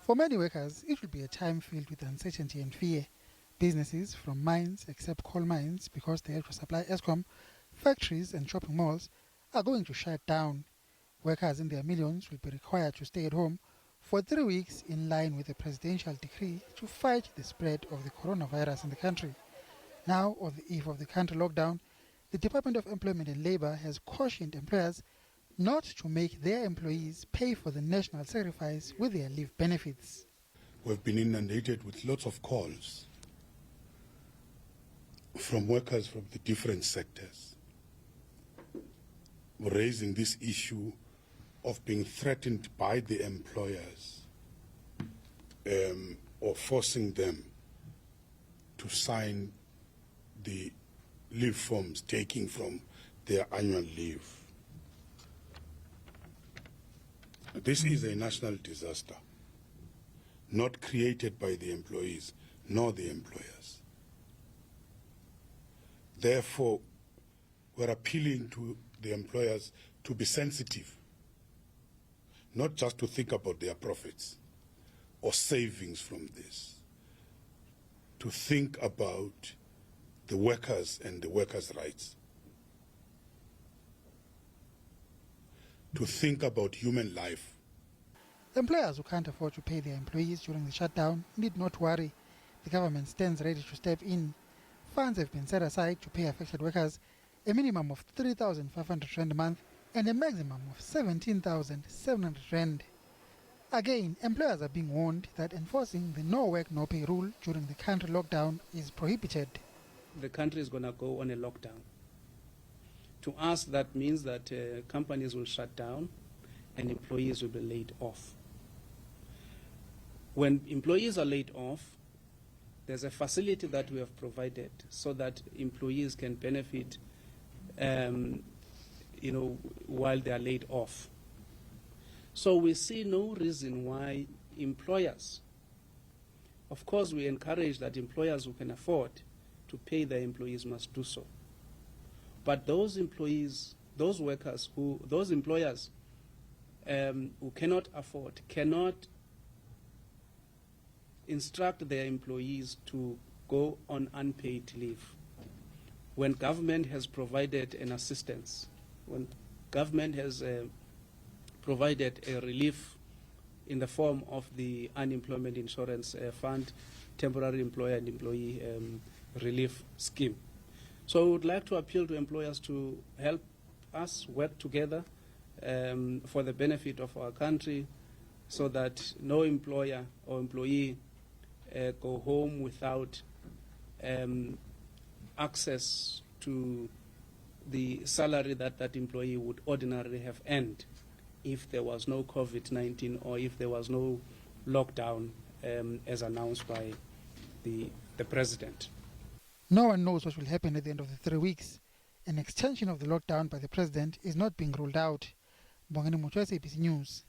For many workers, it will be a time filled with uncertainty and fear. Businesses from mines, except coal mines because they have to supply Eskom, factories and shopping malls are going to shut down. Workers in their millions will be required to stay at home for 3 weeks in line with a presidential decree to fight the spread of the coronavirus in the country. Now, on the eve of the country lockdown, the Department of Employment and Labour has cautioned employers not to make their employees pay for the national sacrifice with their leave benefits. We've been inundated with lots of calls from workers from the different sectors raising this issue of being threatened by the employers or forcing them to sign the leave forms taking from their annual leave. This is a national disaster, not created by the employees nor the employers. Therefore, we're appealing to the employers to be sensitive, not just to think about their profits or savings from this, to think about the workers and the workers' rights, to think about human life. Employers who can't afford to pay their employees during the shutdown need not worry. The government stands ready to step in. Funds have been set aside to pay affected workers a minimum of 3,500 rand a month and a maximum of 17,700 rand. Again, employers are being warned that enforcing the no work, no pay rule during the country lockdown is prohibited. The country is going to go on a lockdown. To us, that means that companies will shut down and employees will be laid off. When employees are laid off, there's a facility that we have provided so that employees can benefit while they are laid off. So we see no reason why employers, of course we encourage that employers who can afford to pay their employees must do so. But those employers who cannot afford, cannot instruct their employees to go on unpaid leave. When government has provided an assistance, when government has provided a relief in the form of the unemployment insurance fund, temporary employer and employee relief scheme. So we would like to appeal to employers to help us work together for the benefit of our country so that no employer or employee go home without access to the salary that that employee would ordinarily have earned if there was no COVID-19 or if there was no lockdown as announced by the president. No one knows what will happen at the end of the 3 weeks. An extension of the lockdown by the president is not being ruled out. Bongani Mucho, SABC News.